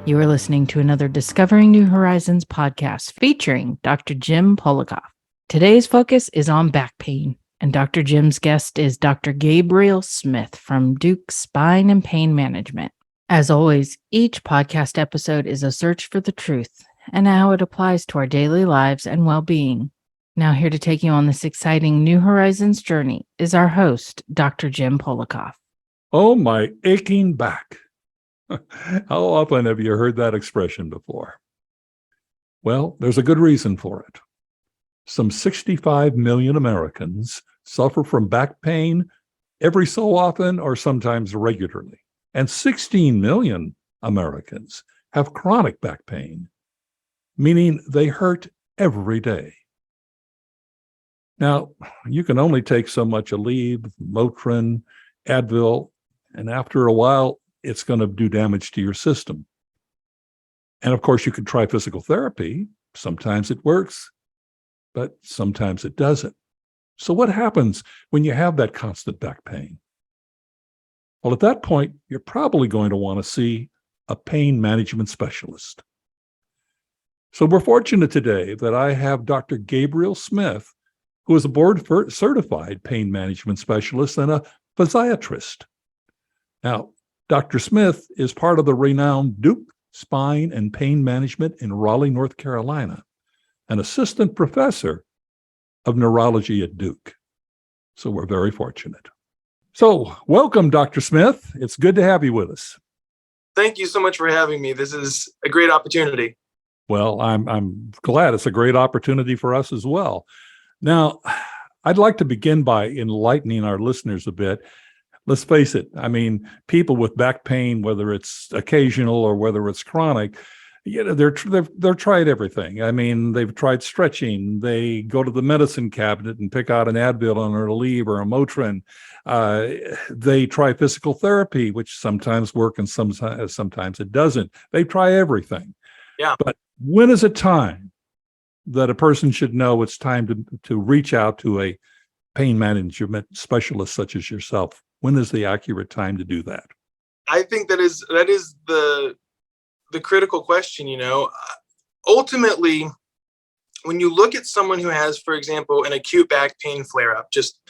You are listening to another Discovering New Horizons podcast featuring Dr. Jim Polakof. Today's focus is on back pain, and Dr. Jim's guest is Dr. Gabriel Smith from Duke Spine and Pain Management. As always, each podcast episode is a search for the truth and how it applies to our daily lives and well-being. Now, here to take you on this exciting New Horizons journey is our host, Dr. Jim Polakof. Oh, my aching back. How often have you heard that expression before? Well, there's a good reason for it. Some 65 million Americans suffer from back pain every so often or sometimes regularly. And 16 million Americans have chronic back pain, meaning they hurt every day. Now, you can only take so much Aleve, Motrin, Advil, and after a while, it's going to do damage to your system. And of course, you can try physical therapy. Sometimes it works, but sometimes it doesn't. So what happens when you have that constant back pain? Well, at that point, you're probably going to want to see a pain management specialist. So we're fortunate today that I have Dr. Gabriel Smith, who is a board-certified pain management specialist and a physiatrist. Now, Dr. Smith is part of the renowned Duke Spine and Pain Management in Raleigh, North Carolina, an assistant professor of neurology at Duke. So we're very fortunate. So welcome, Dr. Smith. It's good to have you with us. Thank you so much for having me. This is a great opportunity. Well, I'm glad. It's a great opportunity for us as well. Now, I'd like to begin by enlightening our listeners a bit. Let's face it. I mean, people with back pain, whether it's occasional or whether it's chronic, they're tried everything. I mean, they've tried stretching. They go to the medicine cabinet and pick out an Advil or an Aleve or a Motrin. They try physical therapy, which sometimes works and sometimes it doesn't. They try everything. Yeah. But when is it time that a person should know it's time to reach out to a pain management specialist such as yourself? When is the accurate time to do that? I think that is the critical question. Ultimately, when you look at someone who has, for example, an acute back pain flare-up, just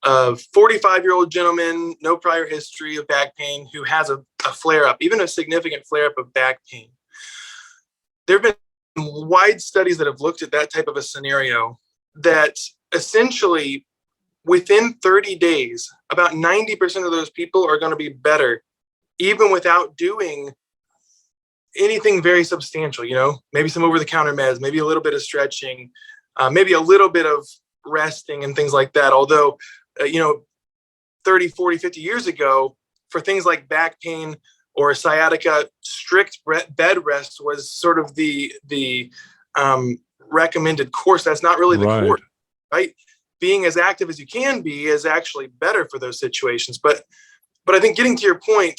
a 45-year-old gentleman, no prior history of back pain, who has a flare-up, even a significant flare-up of back pain. There have been wide studies that have looked at that type of a scenario that essentially within 30 days, about 90% of those people are going to be better, even without doing anything very substantial, maybe some over-the-counter meds, maybe a little bit of stretching, maybe a little bit of resting and things like that. Although, 30, 40, 50 years ago, for things like back pain or sciatica, strict bed rest was sort of the recommended course. That's not really the course, right? Being as active as you can be is actually better for those situations. But I think getting to your point,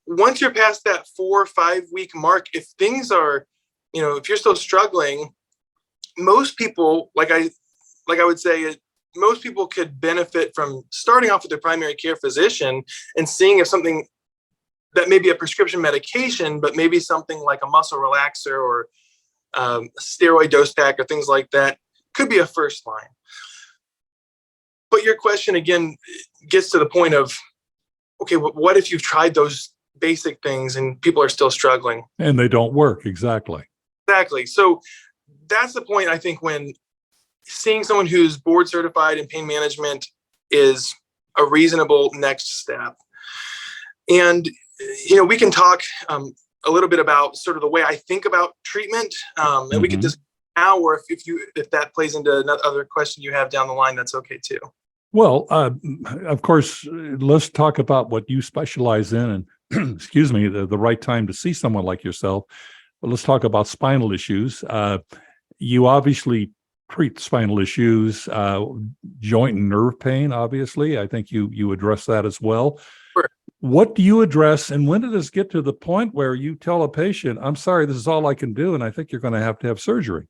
once you're past that 4 or 5 week mark, if things are, if you're still struggling, most people, like I would say, most people could benefit from starting off with their primary care physician and seeing if something that may be a prescription medication, but maybe something like a muscle relaxer or steroid dose pack or things like that could be a first line. But your question again gets to the point of, okay, what if you've tried those basic things and people are still struggling? And they don't work. Exactly. So that's the point, I think, when seeing someone who's board certified in pain management is a reasonable next step. And, we can talk a little bit about sort of the way I think about treatment. And we could just now, or if that plays into another question you have down the line, that's okay too. Well, of course, let's talk about what you specialize in and excuse me, the right time to see someone like yourself. But let's talk about spinal issues. You obviously treat spinal issues, joint and nerve pain, obviously. I think you address that as well. Sure. What do you address, and when did this get to the point where you tell a patient, I'm sorry, this is all I can do, and I think you're going to have surgery?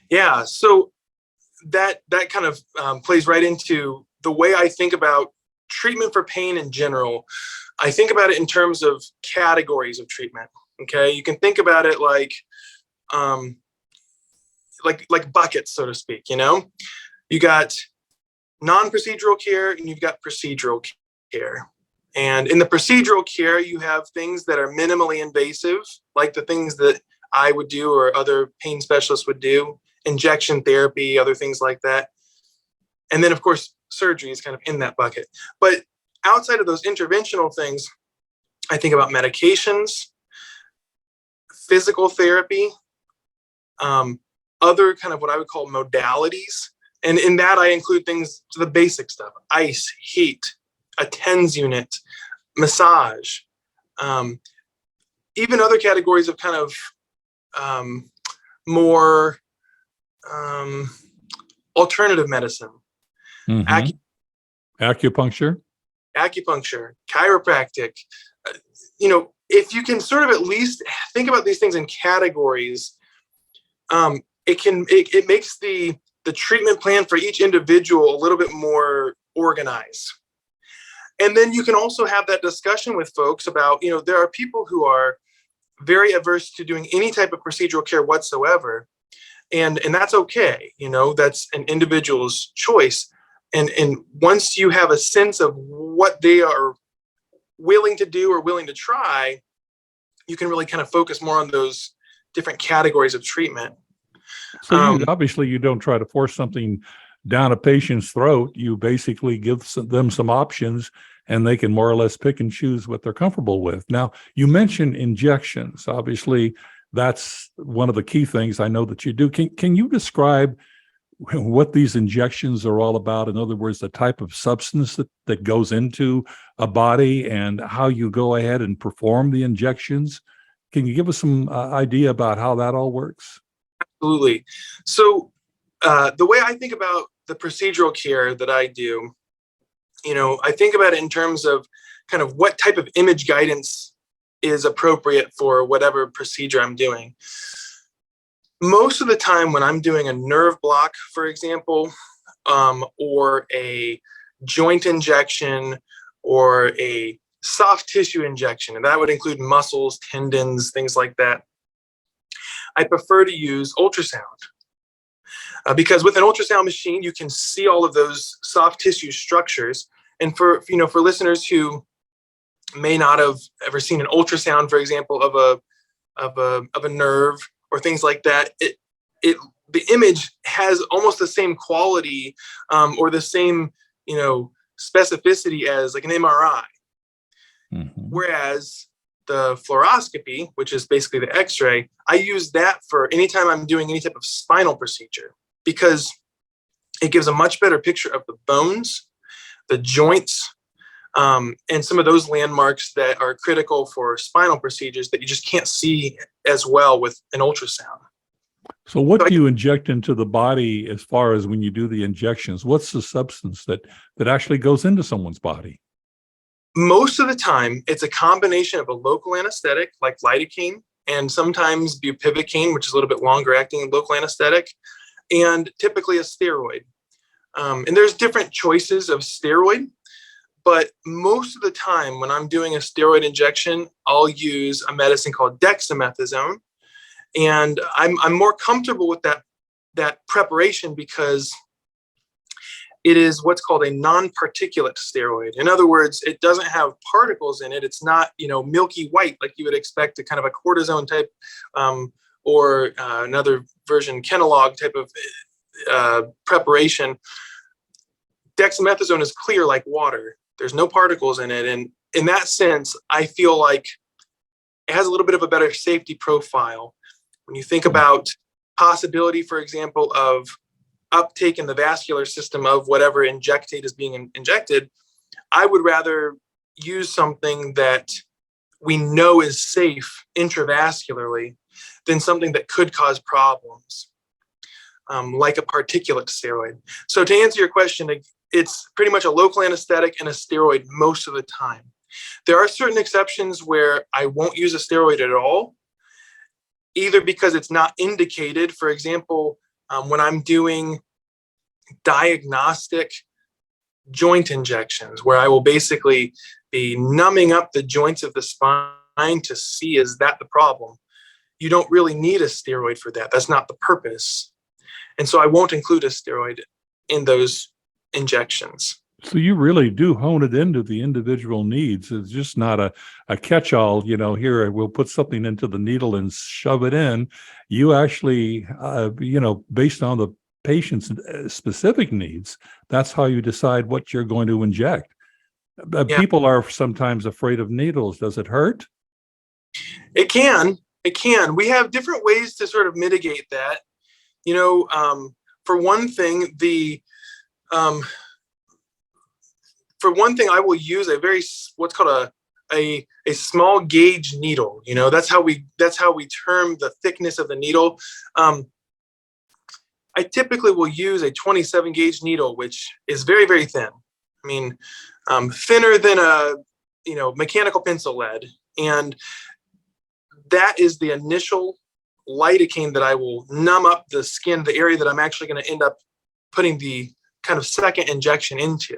Yeah, so that kind of plays right into the way I think about treatment for pain in general, I think about it in terms of categories of treatment. Okay, you can think about it like buckets, so to speak. You got non-procedural care and you've got procedural care. And in the procedural care, you have things that are minimally invasive, like the things that I would do or other pain specialists would do, injection therapy, other things like that. And then, of course, surgery is kind of in that bucket. But outside of those interventional things, I think about medications, physical therapy, other kind of what I would call modalities. And in that, I include things to the basic stuff: ice, heat, a TENS unit, massage, even other categories of kind of more alternative medicine. Mm-hmm. Acupuncture, chiropractic. If you can sort of at least think about these things in categories, it makes the treatment plan for each individual a little bit more organized. And then you can also have that discussion with folks about, there are people who are very averse to doing any type of procedural care whatsoever. And that's okay. That's an individual's choice. And once you have a sense of what they are willing to do or willing to try, you can really kind of focus more on those different categories of treatment. So obviously you don't try to force something down a patient's throat. You basically give them some options, and they can more or less pick and choose what they're comfortable with. Now, you mentioned injections. Obviously, that's one of the key things I know that you do. Can you describe what these injections are all about? In other words, the type of substance that goes into a body and how you go ahead and perform the injections. Can you give us some idea about how that all works? Absolutely. So the way I think about the procedural care that I do, I think about it in terms of kind of what type of image guidance is appropriate for whatever procedure I'm doing. Most of the time when I'm doing a nerve block, for example, or a joint injection or a soft tissue injection, and that would include muscles, tendons, things like that, I prefer to use ultrasound. Because with an ultrasound machine, you can see all of those soft tissue structures. And for listeners who may not have ever seen an ultrasound, for example, of a nerve or things like that, the image has almost the same quality or the same specificity as like an MRI. Mm-hmm. Whereas the fluoroscopy, which is basically the X-ray, I use that for anytime I'm doing any type of spinal procedure, because it gives a much better picture of the bones, the joints, and some of those landmarks that are critical for spinal procedures that you just can't see as well with an ultrasound. So what do you inject into the body as far as when you do the injections? What's the substance that actually goes into someone's body? Most of the time, it's a combination of a local anesthetic like lidocaine and sometimes bupivacaine, which is a little bit longer acting local anesthetic, and typically a steroid. And there's different choices of steroid, but most of the time when I'm doing a steroid injection, I'll use a medicine called dexamethasone. And I'm more comfortable with that preparation because it is what's called a non-particulate steroid. In other words, it doesn't have particles in it. It's not, milky white like you would expect a kind of a cortisone type or another version, Kenalog type of preparation. Dexamethasone is clear like water. There's no particles in it. And in that sense, I feel like it has a little bit of a better safety profile. When you think about possibility, for example, of uptake in the vascular system of whatever injectate is being injected, I would rather use something that we know is safe intravascularly than something that could cause problems, like a particulate steroid. So to answer your question, it's pretty much a local anesthetic and a steroid most of the time. There are certain exceptions where I won't use a steroid at all, either because it's not indicated. For example, when I'm doing diagnostic joint injections, where I will basically be numbing up the joints of the spine to see, is that the problem? You don't really need a steroid for that. That's not the purpose. And so I won't include a steroid in those injections. So you really do hone it into the individual needs. It's just not a catch-all, here, we'll put something into the needle and shove it in. You actually, based on the patient's specific needs, that's how you decide what you're going to inject. Yeah. People are sometimes afraid of needles. Does it hurt? It can. We have different ways to sort of mitigate that. For one thing, I will use what's called a small gauge needle. That's how we term the thickness of the needle. I typically will use a 27 gauge needle, which is very, very thin. I mean, thinner than a mechanical pencil lead, and that is the initial lidocaine that I will numb up the skin, the area that I'm actually going to end up putting the kind of second injection into.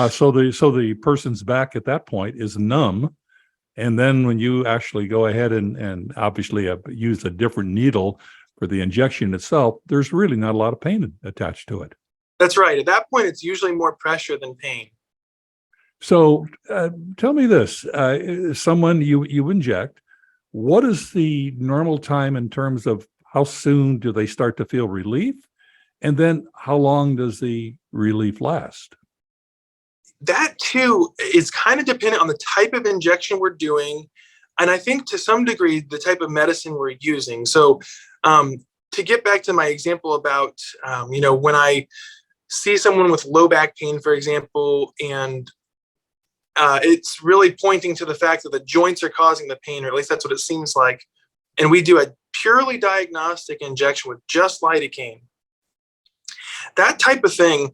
So the person's back at that point is numb, and then when you actually go ahead and obviously use a different needle for the injection itself, there's really not a lot of pain attached to it. That's right. At that point, it's usually more pressure than pain. So tell me this: someone you inject, what is the normal time in terms of how soon do they start to feel relief? And then how long does the relief last? That too is kind of dependent on the type of injection we're doing. And I think to some degree, the type of medicine we're using. So to get back to my example about, when I see someone with low back pain, for example, and it's really pointing to the fact that the joints are causing the pain, or at least that's what it seems like. And we do a purely diagnostic injection with just lidocaine. That type of thing,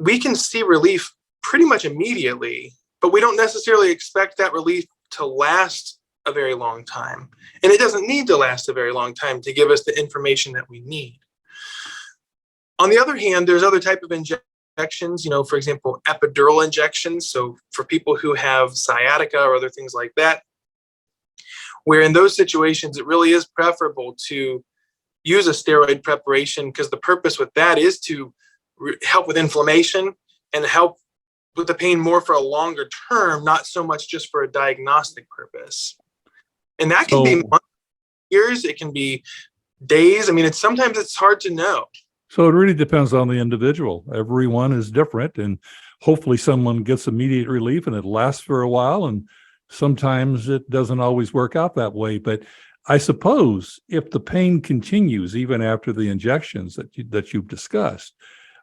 we can see relief pretty much immediately, but we don't necessarily expect that relief to last a very long time. And it doesn't need to last a very long time to give us the information that we need. On the other hand, there's other type of injections, for example, epidural injections. So for people who have sciatica or other things like that, where in those situations, it really is preferable to use a steroid preparation, because the purpose with that is to help with inflammation and help with the pain more for a longer term, not so much just for a diagnostic purpose. And that can be months, years, it can be days. I mean, sometimes it's hard to know. So it really depends on the individual. Everyone is different, and hopefully someone gets immediate relief and it lasts for a while, and sometimes it doesn't always work out that way. But I suppose if the pain continues even after the injections that you've discussed,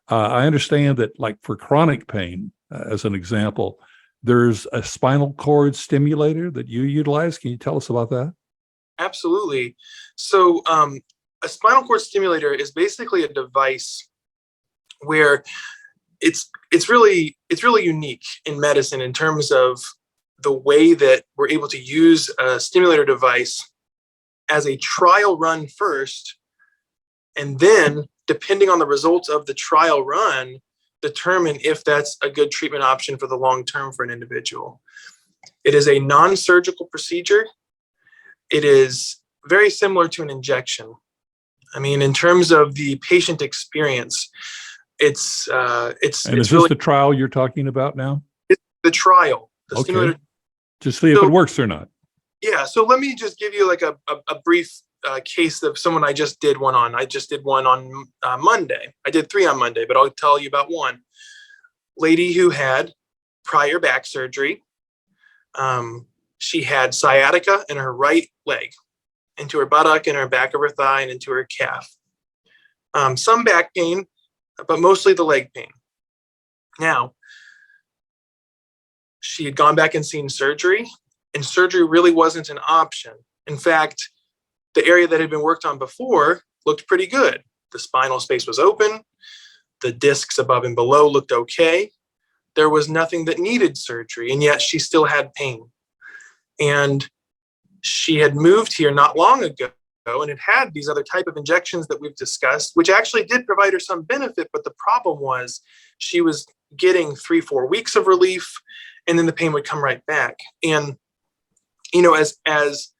I understand that, like for chronic pain, as an example, there's a spinal cord stimulator that you utilize. Can you tell us about that? Absolutely. So a spinal cord stimulator is basically a device where it's really unique in medicine in terms of the way that we're able to use a stimulator device as a trial run first, and then depending on the results of the trial run, determine if that's a good treatment option for the long term for an individual. It is a non-surgical procedure. It is very similar to an injection. I mean, in terms of the patient experience, it's is really this the trial you're talking about now? It's the trial. The okay. To see if it works or not. Yeah. So let me just give you like a brief case of someone I just did one on. I just did one on Monday. I did 3 on Monday, but I'll tell you about one. Lady who had prior back surgery. She had sciatica in her right leg, into her buttock, in her back of her thigh, and into her calf. Some back pain, but mostly the leg pain. Now, she had gone back and seen surgery, and surgery really wasn't an option. In fact, the area that had been worked on before looked pretty good. The spinal space was open. The discs above and below looked okay. There was nothing that needed surgery, and yet she still had pain. And she had moved here not long ago and had these other type of injections that we've discussed, which actually did provide her some benefit. But the problem was she was getting 3-4 weeks of relief, and then the pain would come right back. And, as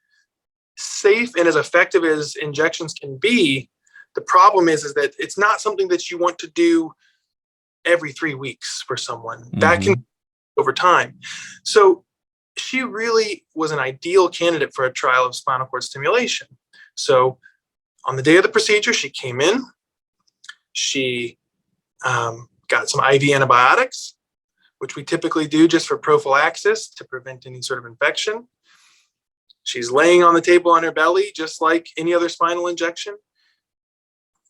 safe and as effective as injections can be, the problem is that it's not something that you want to do every 3 weeks for someone. Mm-hmm. That can over time. So she really was an ideal candidate for a trial of spinal cord stimulation. So on the day of the procedure, she came in, she got some IV antibiotics, which we typically do just for prophylaxis to prevent any sort of infection. She's laying on the table on her belly, just like any other spinal injection.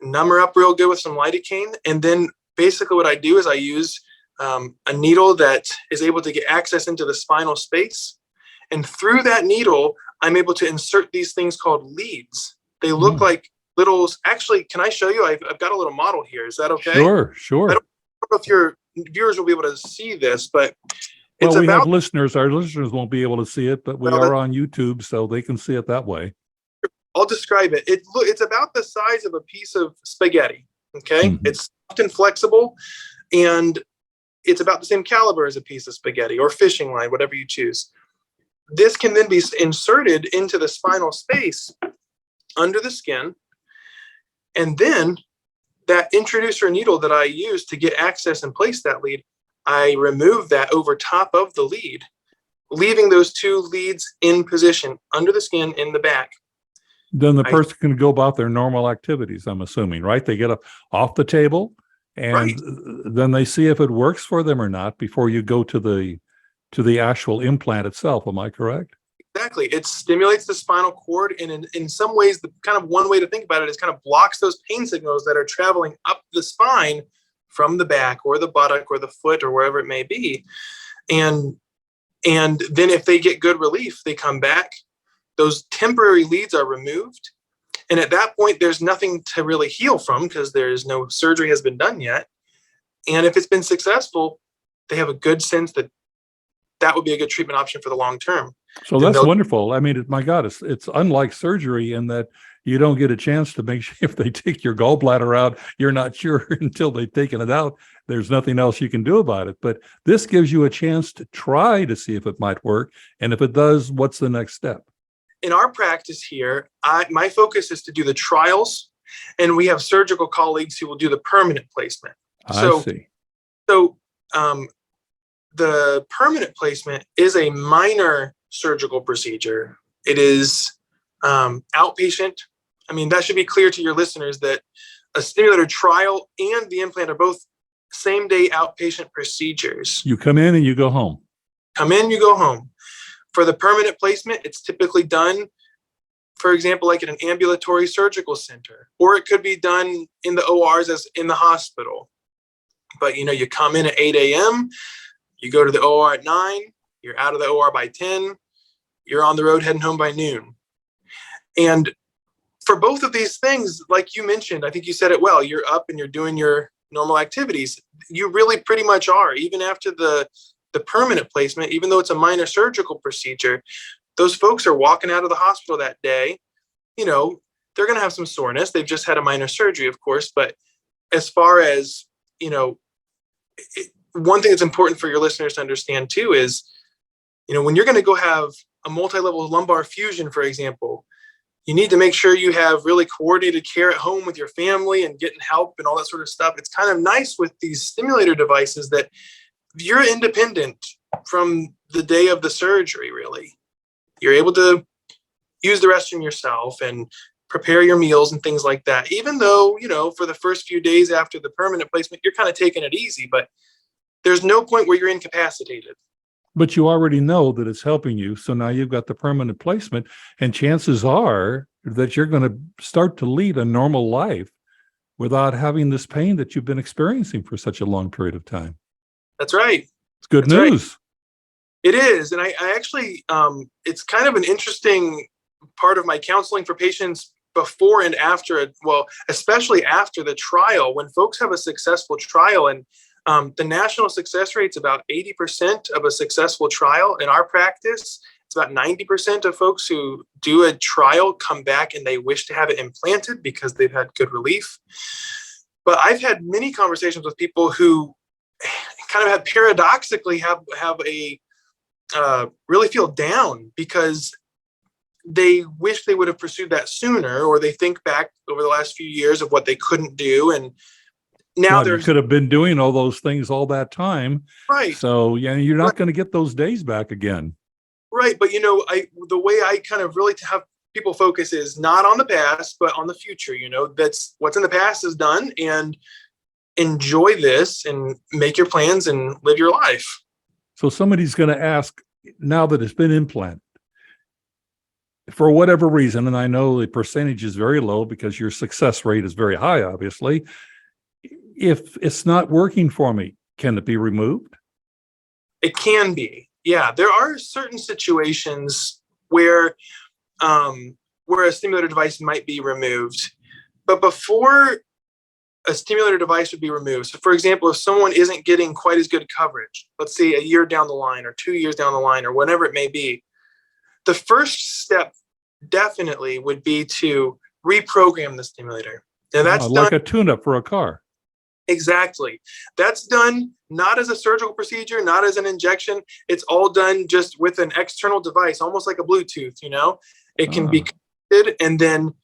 Numb her up real good with some lidocaine. And then basically what I do is I use a needle that is able to get access into the spinal space. And through that needle, I'm able to insert these things called leads. They look like little, actually, can I show you? I've got a little model here. Is that okay? Sure. I don't know if your viewers will be able to see this, but we have listeners. Our listeners won't be able to see it, but we are on YouTube, so they can see it that way. I'll describe it. It's about the size of a piece of spaghetti. Okay. Mm-hmm. It's soft and flexible, and it's about the same caliber as a piece of spaghetti or fishing line, whatever you choose. This can then be inserted into the spinal space under the skin. And then that introducer needle that I use to get access and place that lead, I remove that over top of the lead, leaving those two leads in position under the skin in the back. Then the person can go about their normal activities, I'm assuming, right? They get up off the table and then they see if it works for them or not before you go to the actual implant itself. Am I correct? Exactly. It stimulates the spinal cord, and in some ways, the kind of one way to think about it is kind of blocks those pain signals that are traveling up the spine from the back or the buttock or the foot or wherever it may be. And then if they get good relief, they come back. Those temporary leads are removed. And at that point, there's nothing to really heal from because there's no surgery has been done yet. And if it's been successful, they have a good sense that that would be a good treatment option for the long term. So that's wonderful. I mean, my God, it's unlike surgery in that you don't get a chance to make sure if they take your gallbladder out, you're not sure until they've taken it out. There's nothing else you can do about it. But this gives you a chance to try to see if it might work. And if it does, what's the next step? In our practice here, my focus is to do the trials, and we have surgical colleagues who will do the permanent placement. I see. So the permanent placement is a minor surgical procedure. It is outpatient. I mean, that should be clear to your listeners that a stimulator trial and the implant are both same-day outpatient procedures. You come in and you go home. Come in, you go home. For the permanent placement, it's typically done, for example, like at an ambulatory surgical center, or it could be done in the ORs as in the hospital. But, you come in at 8 a.m., you go to the OR at 9, you're out of the OR by 10, you're on the road heading home by noon. And for both of these things, like you mentioned, I think you said it well, you're up and you're doing your normal activities. You really pretty much are, even after the permanent placement, even though it's a minor surgical procedure, those folks are walking out of the hospital that day. They're going to have some soreness. They've just had a minor surgery, of course. But as far as, one thing that's important for your listeners to understand too is, when you're going to go have a multi-level lumbar fusion, for example, you need to make sure you have really coordinated care at home with your family and getting help and all that sort of stuff. It's kind of nice with these stimulator devices that you're independent from the day of the surgery, really. You're able to use the restroom yourself and prepare your meals and things like that. Even though, for the first few days after the permanent placement, you're kind of taking it easy, but there's no point where you're incapacitated. But you already know that it's helping you. So now you've got the permanent placement, and chances are that you're going to start to lead a normal life without having this pain that you've been experiencing for such a long period of time. That's right. It's good news. Right. It is. And I actually, it's kind of an interesting part of my counseling for patients before and after, especially after the trial, when folks have a successful trial. And the national success rate's about 80% of a successful trial. In our practice, it's about 90% of folks who do a trial come back and they wish to have it implanted because they've had good relief. But I've had many conversations with people who kind of have paradoxically have a really feel down because they wish they would have pursued that sooner, or they think back over the last few years of what they couldn't do. And now you could have been doing all those things all that time. Right. So yeah, you're not going to get those days back again. Right. But, the way I kind of really have people focus is not on the past, but on the future. That's what's in the past is done, and enjoy this and make your plans and live your life. So somebody's going to ask, now that it's been implanted, for whatever reason, and I know the percentage is very low because your success rate is very high, obviously. If it's not working for me, can it be removed? It can be. Yeah, there are certain situations where a stimulator device might be removed. But before a stimulator device would be removed, so for example, if someone isn't getting quite as good coverage, let's say a year down the line or 2 years down the line or whatever it may be, the first step definitely would be to reprogram the stimulator. Now that's like done, a tune-up for a car. Exactly. That's done not as a surgical procedure, not as an injection. It's all done just with an external device, almost like a Bluetooth, It can be connected, and then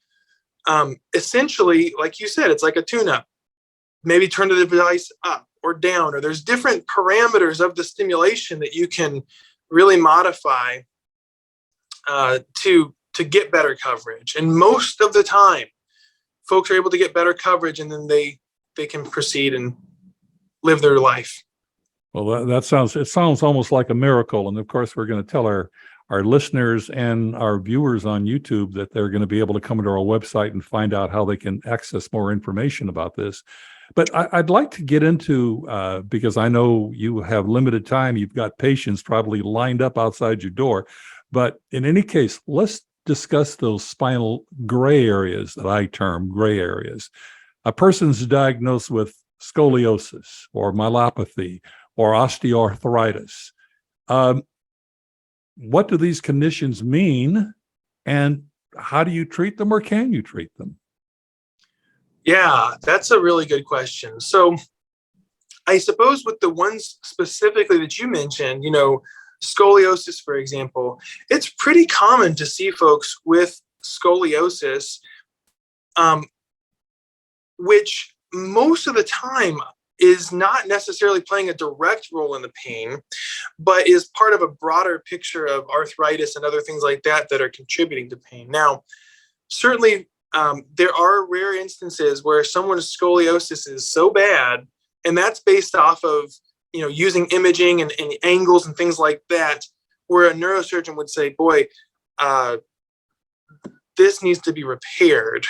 essentially, like you said, it's like a tune-up. Maybe turn the device up or down, or there's different parameters of the stimulation that you can really modify to get better coverage. And most of the time, folks are able to get better coverage, and then they can proceed and live their life. Well, it sounds almost like a miracle. And of course, we're going to tell our listeners and our viewers on YouTube that they're going to be able to come to our website and find out how they can access more information about this. But I'd like to get into, because I know you have limited time, you've got patients probably lined up outside your door. But in any case, let's discuss those spinal gray areas that I term gray areas. A person's diagnosed with scoliosis or myelopathy or osteoarthritis. What do these conditions mean, and how do you treat them, or can you treat them? Yeah, that's a really good question. So I suppose with the ones specifically that you mentioned, scoliosis, for example, it's pretty common to see folks with scoliosis, which most of the time is not necessarily playing a direct role in the pain, but is part of a broader picture of arthritis and other things like that that are contributing to pain. Now, certainly there are rare instances where someone's scoliosis is so bad, and that's based off of using imaging and angles and things like that, where a neurosurgeon would say, boy, this needs to be repaired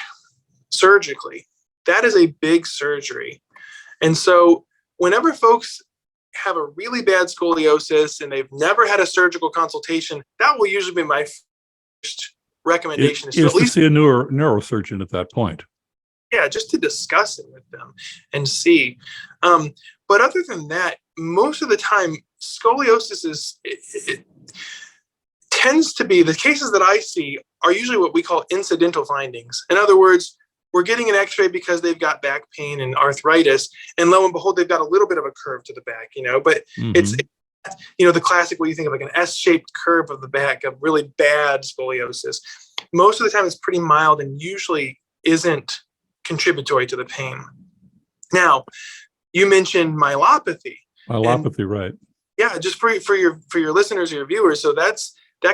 surgically. That is a big surgery. And so whenever folks have a really bad scoliosis and they've never had a surgical consultation, that will usually be my first recommendation. Is to see a neurosurgeon at that point. Yeah, just to discuss it with them and see. But other than that, most of the time, scoliosis it tends to be, the cases that I see are usually what we call incidental findings. In other words, we're getting an x-ray because they've got back pain and arthritis, and lo and behold, they've got a little bit of a curve to the back, but it's the classic, what you think of like an S-shaped curve of the back of really bad scoliosis. Most of the time it's pretty mild and usually isn't contributory to the pain. Now, you mentioned myelopathy. Myelopathy, right. Yeah, just for your listeners or your viewers. So that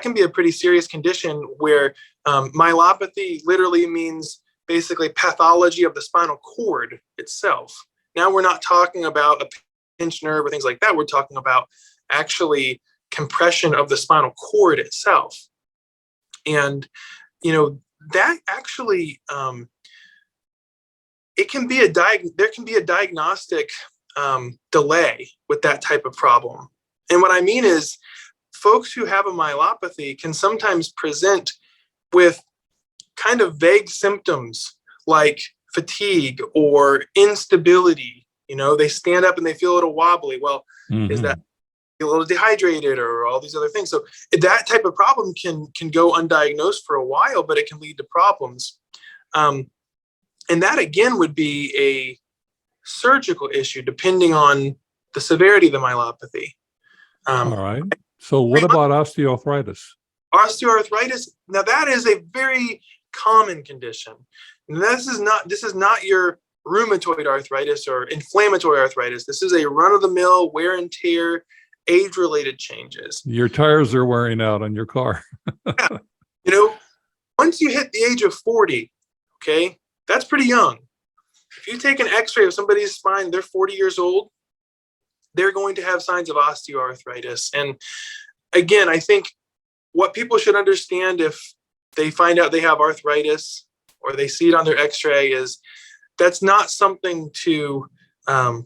can be a pretty serious condition where myelopathy literally means basically pathology of the spinal cord itself. Now we're not talking about a pinched nerve or things like that. We're talking about actually compression of the spinal cord itself. And, that actually, there can be a diagnostic delay with that type of problem. And what I mean is folks who have a myelopathy can sometimes present with kind of vague symptoms like fatigue or instability. They stand up and they feel a little wobbly. Well, is that a little dehydrated or all these other things? So that type of problem can go undiagnosed for a while, but it can lead to problems. And that again would be a surgical issue depending on the severity of the myelopathy. All right. So what about osteoarthritis? Osteoarthritis, now that is a very common condition. And this is not your rheumatoid arthritis or inflammatory arthritis. This is a run-of-the-mill wear and tear, age-related changes. Your tires are wearing out on your car. Yeah. You know, once you hit the age of 40, okay, that's pretty young. If you take an x-ray of somebody's spine, they're 40 years old, they're going to have signs of osteoarthritis. And again, I think what people should understand if they find out they have arthritis or they see it on their x-ray is that's not something to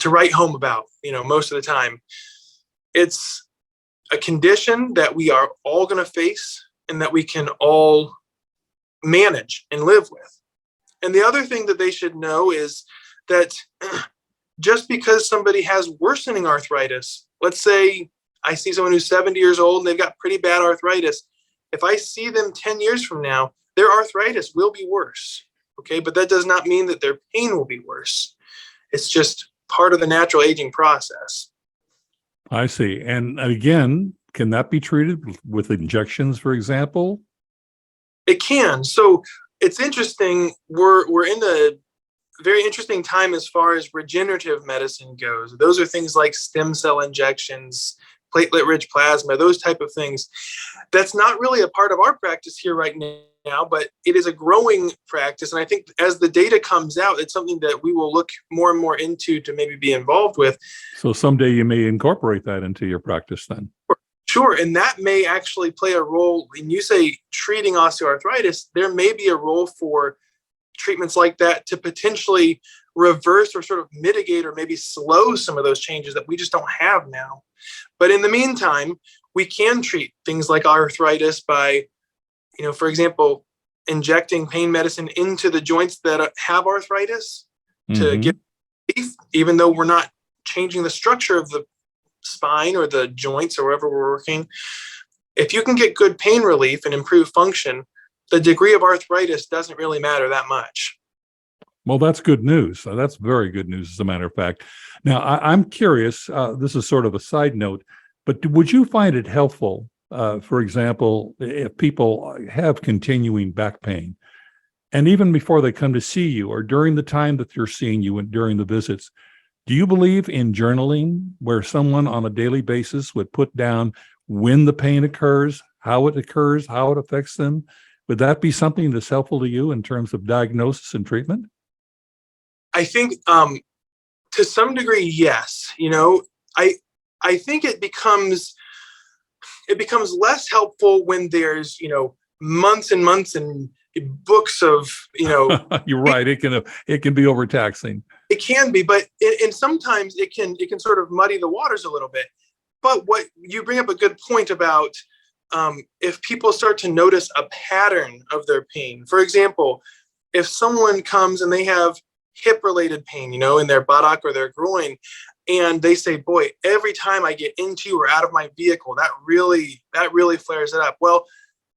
write home about, most of the time. It's a condition that we are all going to face and that we can all manage and live with. And the other thing that they should know is that just because somebody has worsening arthritis, let's say I see someone who's 70 years old and they've got pretty bad arthritis. If I see them 10 years from now, their arthritis will be worse. Okay, but that does not mean that their pain will be worse. It's just part of the natural aging process. I see. And again, can that be treated with injections, for example? It can. So it's interesting. We're in a very interesting time as far as regenerative medicine goes. Those are things like stem cell injections, platelet-rich plasma, those type of things. That's not really a part of our practice here right now, but it is a growing practice. And I think as the data comes out, it's something that we will look more and more into to maybe be involved with. So someday you may incorporate that into your practice then. Sure. And that may actually play a role. When you say treating osteoarthritis, there may be a role for treatments like that to potentially reverse or sort of mitigate or maybe slow some of those changes that we just don't have now. But in the meantime, we can treat things like arthritis by, for example, injecting pain medicine into the joints that have arthritis to get relief, even though we're not changing the structure of the spine or the joints or wherever we're working. If you can get good pain relief and improve function, the degree of arthritis doesn't really matter that much. Well, that's good news. That's very good news, as a matter of fact. Now, I'm curious, this is sort of a side note, but would you find it helpful, for example, if people have continuing back pain, and even before they come to see you or during the time that they're seeing you and during the visits, do you believe in journaling where someone on a daily basis would put down when the pain occurs, how it occurs, how it affects them? Would that be something that's helpful to you in terms of diagnosis and treatment? I think to some degree, yes. I think it becomes less helpful when there's, months and months and books of, You're right. It can be overtaxing. It can be, but and sometimes it can sort of muddy the waters a little bit. But what you bring up a good point about if people start to notice a pattern of their pain. For example, if someone comes and they have hip-related pain, in their buttock or their groin, and they say, boy, every time I get into or out of my vehicle, that really flares it up. Well,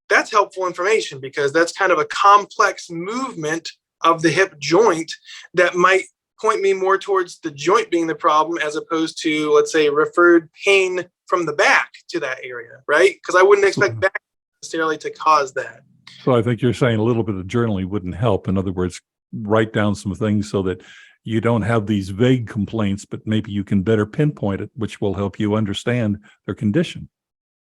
that's helpful information because that's kind of a complex movement of the hip joint that might point me more towards the joint being the problem as opposed to, let's say, referred pain from the back to that area, right? Because I wouldn't expect back necessarily to cause that. So I think you're saying a little bit of journaling wouldn't help. In other words, write down some things so that you don't have these vague complaints, but maybe you can better pinpoint it, which will help you understand their condition.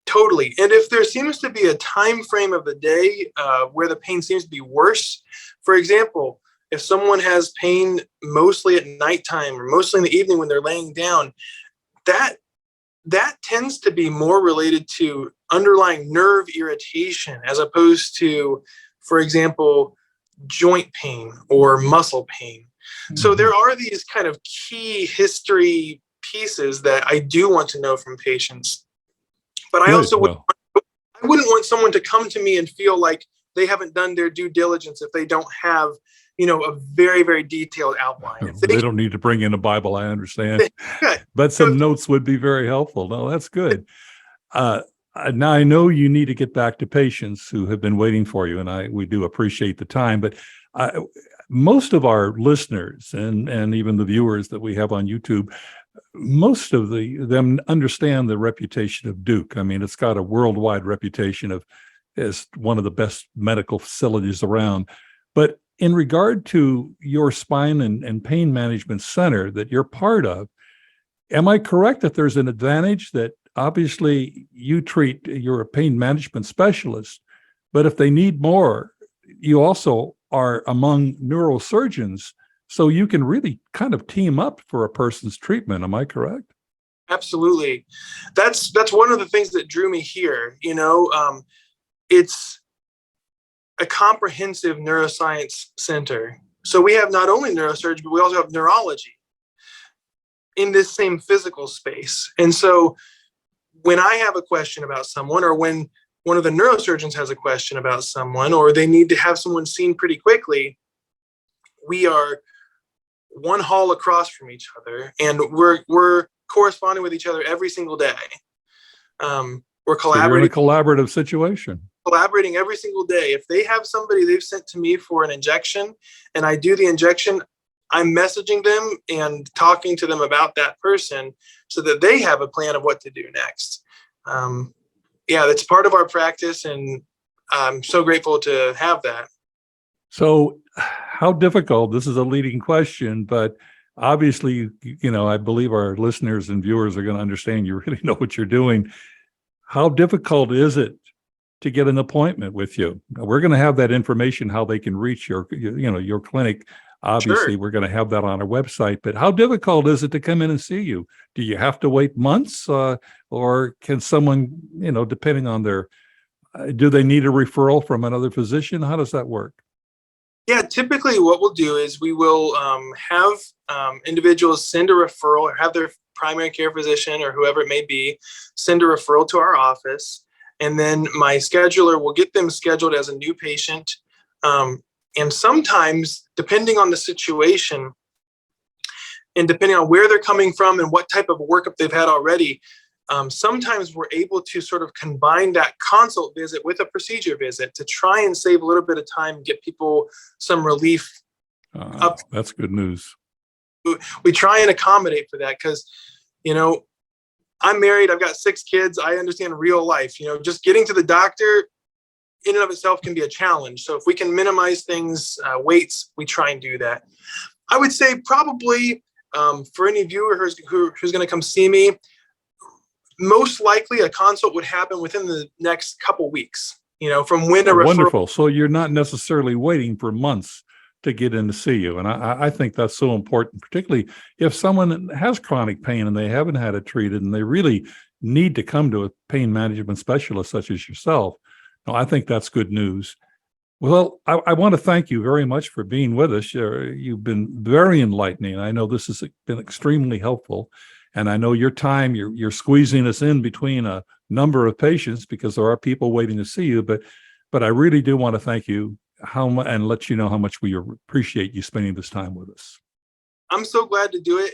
Totally. And if there seems to be a time frame of the day where the pain seems to be worse, for example, if someone has pain mostly at nighttime or mostly in the evening when they're laying down, that tends to be more related to underlying nerve irritation as opposed to, for example, joint pain or muscle pain. So there are these kind of key history pieces that I do want to know from patients. But I also wouldn't want someone to come to me and feel like they haven't done their due diligence if they don't have, a very, very detailed outline. If they don't need to bring in a Bible, I understand. But some notes would be very helpful. No, that's good. Now, I know you need to get back to patients who have been waiting for you, and we do appreciate the time. But most of our listeners and even the viewers that we have on YouTube most of them understand the reputation of Duke. I mean, it's got a worldwide reputation as one of the best medical facilities around. But in regard to your spine and pain management center that you're part of, am I correct that there's an advantage that obviously you're a pain management specialist, but if they need more, you also are among neurosurgeons, so you can really kind of team up for a person's treatment. Am I correct? Absolutely. That's one of the things that drew me here. It's a comprehensive neuroscience center. So we have not only neurosurgery, but we also have neurology in this same physical space. And so when I have a question about someone, or when one of the neurosurgeons has a question about someone, or they need to have someone seen pretty quickly, we are one hall across from each other, and we're corresponding with each other every single day. We're collaborating. So you're in a collaborative situation. Collaborating every single day. If they have somebody they've sent to me for an injection and I do the injection, I'm messaging them and talking to them about that person so that they have a plan of what to do next. That's part of our practice, and I'm so grateful to have that. So how difficult, this is a leading question, but obviously, I believe our listeners and viewers are going to understand you really know what you're doing. How difficult is it to get an appointment with you? We're going to have that information, how they can reach your clinic. Obviously, Sure. We're going to have that on our website, but how difficult is it to come in and see you? Do you have to wait months, or can someone, depending on do they need a referral from another physician? How does that work? Yeah, typically what we'll do is we will have individuals send a referral, or have their primary care physician or whoever it may be send a referral to our office. And then my scheduler will get them scheduled as a new patient. And sometimes, depending on the situation and depending on where they're coming from and what type of workup they've had already, sometimes we're able to sort of combine that consult visit with a procedure visit to try and save a little bit of time and get people some relief. That's good news. We try and accommodate for that because, I'm married, I've got 6 kids. I understand real life, just getting to the doctor in and of itself can be a challenge. So if we can minimize things, waits, we try and do that. I would say probably for any viewer who's going to come see me, most likely a consult would happen within the next couple weeks, from when a referral. Wonderful. So you're not necessarily waiting for months to get in to see you. And I think that's so important, particularly if someone has chronic pain and they haven't had it treated and they really need to come to a pain management specialist such as yourself. No, I think that's good news. Well, I want to thank you very much for being with us. You've been very enlightening. I know this has been extremely helpful. And I know your time, you're squeezing us in between a number of patients because there are people waiting to see you. But I really do want to thank you and let you know how much we appreciate you spending this time with us. I'm so glad to do it.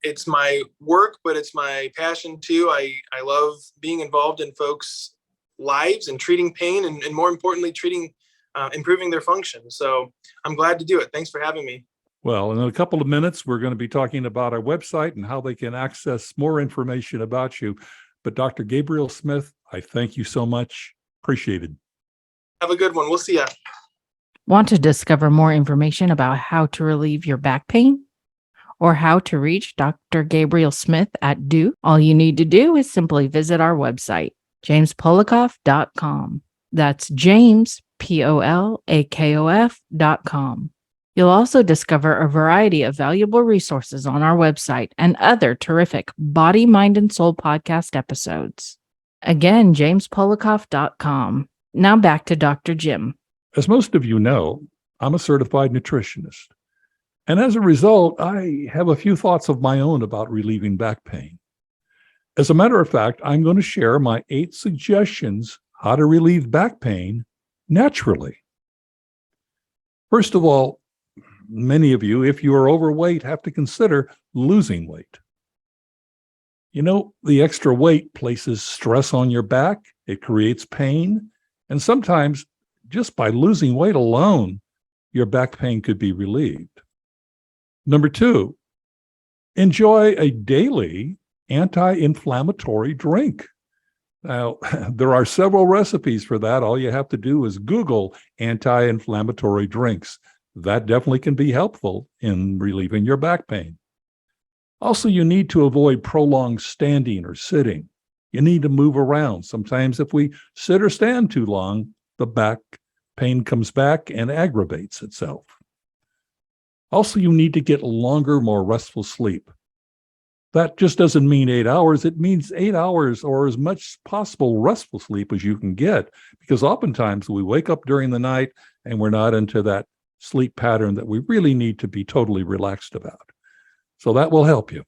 It's my work, but it's my passion too. I love being involved in folks' lives and treating pain, and more importantly, improving their function. So I'm glad to do it. Thanks for having me. Well, in a couple of minutes, we're going to be talking about our website and how they can access more information about you. But Dr. Gabriel Smith, I thank you so much. Appreciate it. Have a good one. We'll see ya. Want to discover more information about how to relieve your back pain or how to reach Dr. Gabriel Smith at Duke? All you need to do is simply visit our website, jamespolakof.com. That's James, Polakof.com. You'll also discover a variety of valuable resources on our website and other terrific Body, Mind, and Soul podcast episodes. Again, jamespolakof.com. Now back to Dr. Jim. As most of you know, I'm a certified nutritionist. And as a result, I have a few thoughts of my own about relieving back pain. As a matter of fact, I'm going to share my 8 suggestions how to relieve back pain naturally. First of all, many of you, if you are overweight, have to consider losing weight. The extra weight places stress on your back. It creates pain. And sometimes just by losing weight alone, your back pain could be relieved. Number 2, Enjoy a daily anti-inflammatory drink. Now, there are several recipes for that. All you have to do is Google anti-inflammatory drinks. That definitely can be helpful in relieving your back pain. Also, you need to avoid prolonged standing or sitting. You need to move around. Sometimes if we sit or stand too long, the back pain comes back and aggravates itself. Also, you need to get longer, more restful sleep. That just doesn't mean 8 hours. It means 8 hours or as much possible restful sleep as you can get, because oftentimes we wake up during the night and we're not into that sleep pattern that we really need to be totally relaxed about. So that will help you.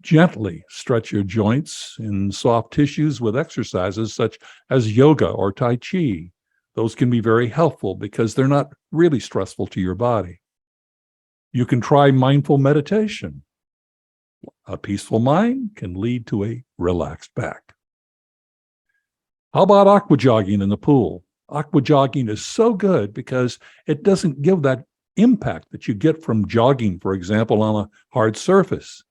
Gently stretch your joints and soft tissues with exercises such as yoga or Tai Chi. Those can be very helpful because they're not really stressful to your body. You can try mindful meditation. A peaceful mind can lead to a relaxed back. How about aqua jogging in the pool? Aqua jogging is so good because it doesn't give that impact that you get from jogging, for example, on a hard surface.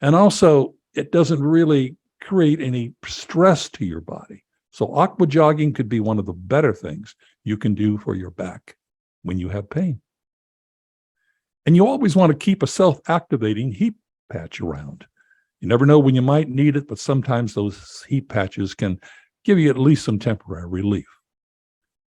And also, it doesn't really create any stress to your body. So aqua jogging could be one of the better things you can do for your back when you have pain. And you always want to keep a self-activating heat patch around. You never know when you might need it, but sometimes those heat patches can give you at least some temporary relief.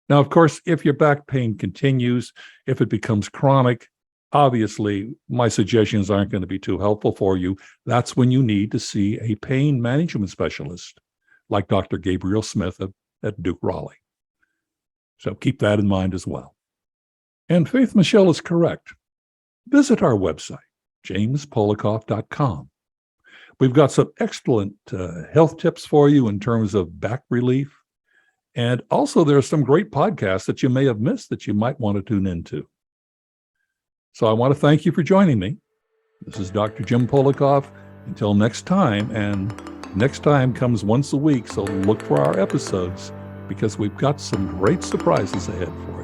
Now, of course, if your back pain continues, if it becomes chronic, obviously my suggestions aren't going to be too helpful for you. That's when you need to see a pain management specialist like Dr. Gabriel Smith at Duke Raleigh. So keep that in mind as well. And Faith Michelle is correct. Visit our website, jamespolakof.com. We've got some excellent health tips for you in terms of back relief. And also there are some great podcasts that you may have missed that you might want to tune into. So I want to thank you for joining me. This is Dr. Jim Polakof. Until next time, and next time comes once a week, so look for our episodes because we've got some great surprises ahead for you.